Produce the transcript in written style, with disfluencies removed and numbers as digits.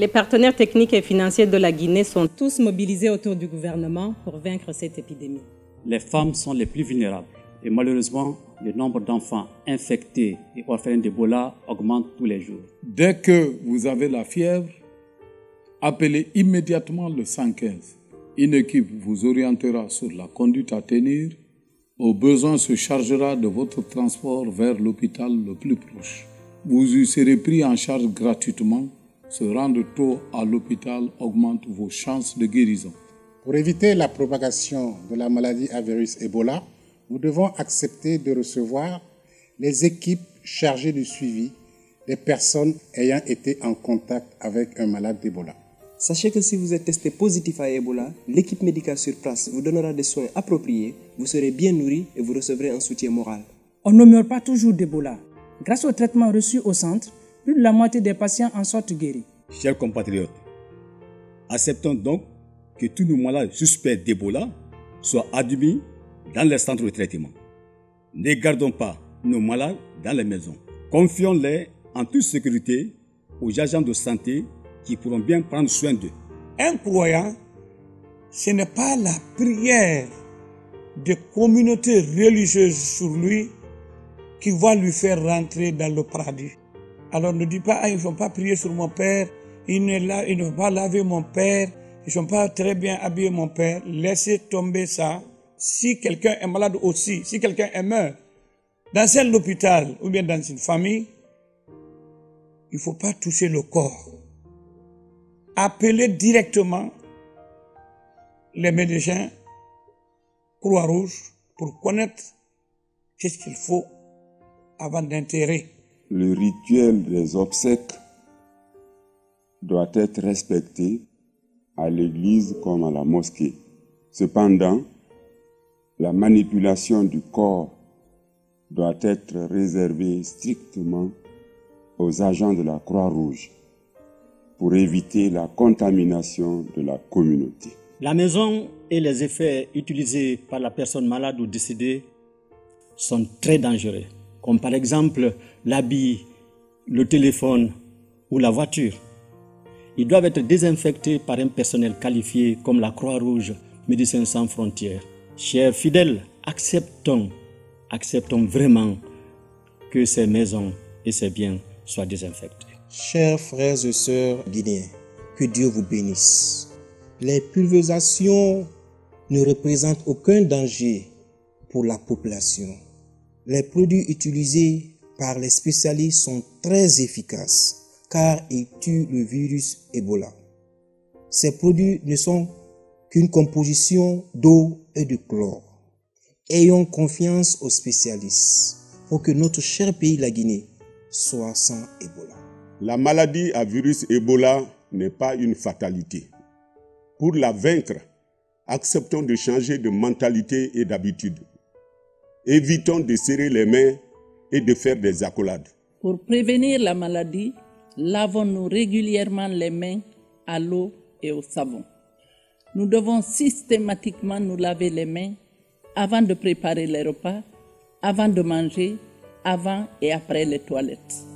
Les partenaires techniques et financiers de la Guinée sont tous mobilisés autour du gouvernement pour vaincre cette épidémie. Les femmes sont les plus vulnérables et malheureusement, le nombre d'enfants infectés et orphelins d'Ebola augmente tous les jours. Dès que vous avez la fièvre, appelez immédiatement le 115. Une équipe vous orientera sur la conduite à tenir. Au besoin, se chargera de votre transport vers l'hôpital le plus proche. Vous y serez pris en charge gratuitement. Se rendre tôt à l'hôpital augmente vos chances de guérison. Pour éviter la propagation de la maladie à virus Ebola, nous devons accepter de recevoir les équipes chargées du suivi des personnes ayant été en contact avec un malade d'Ebola. Sachez que si vous êtes testé positif à Ebola, l'équipe médicale sur place vous donnera des soins appropriés, vous serez bien nourri et vous recevrez un soutien moral. On ne meurt pas toujours d'Ebola. Grâce au traitement reçu au centre, plus de la moitié des patients en sortent guéris. Chers compatriotes, acceptons donc que tous nos malades suspects d'Ebola soient admis dans les centres de traitement. Ne gardons pas nos malades dans les maisons. Confions-les en toute sécurité aux agents de santé qui pourront bien prendre soin d'eux. Un croyant, ce n'est pas la prière de communautés religieuses sur lui qui va lui faire rentrer dans le paradis. Alors ne dis pas, ils ne vont pas prier sur mon père, ils ne vont pas laver mon père, ils ne sont pas très bien habillés mon père. Laissez tomber ça. Si quelqu'un est malade aussi, si quelqu'un est mort, dans un hôpital ou bien dans une famille, il ne faut pas toucher le corps. Appelez directement les médecins Croix-Rouge pour connaître qu'est-ce qu'il faut avant d'enterrer. Le rituel des obsèques doit être respecté à l'église comme à la mosquée. Cependant, la manipulation du corps doit être réservée strictement aux agents de la Croix-Rouge pour éviter la contamination de la communauté. La maison et les effets utilisés par la personne malade ou décédée sont très dangereux, comme par exemple l'habit, le téléphone ou la voiture. Ils doivent être désinfectés par un personnel qualifié comme la Croix-Rouge, Médecins sans frontières. Chers fidèles, acceptons vraiment que ces maisons et ces biens soient désinfectés. Chers frères et sœurs guinéens, que Dieu vous bénisse. Les pulvérisations ne représentent aucun danger pour la population. Les produits utilisés par les spécialistes sont très efficaces car ils tuent le virus Ebola. Ces produits ne sont qu'une composition d'eau et de chlore. Ayons confiance aux spécialistes pour que notre cher pays, la Guinée, soit sans Ebola. La maladie à virus Ebola n'est pas une fatalité. Pour la vaincre, acceptons de changer de mentalité et d'habitude. Évitons de serrer les mains et de faire des accolades. Pour prévenir la maladie, lavons-nous régulièrement les mains à l'eau et au savon. Nous devons systématiquement nous laver les mains avant de préparer les repas, avant de manger, avant et après les toilettes.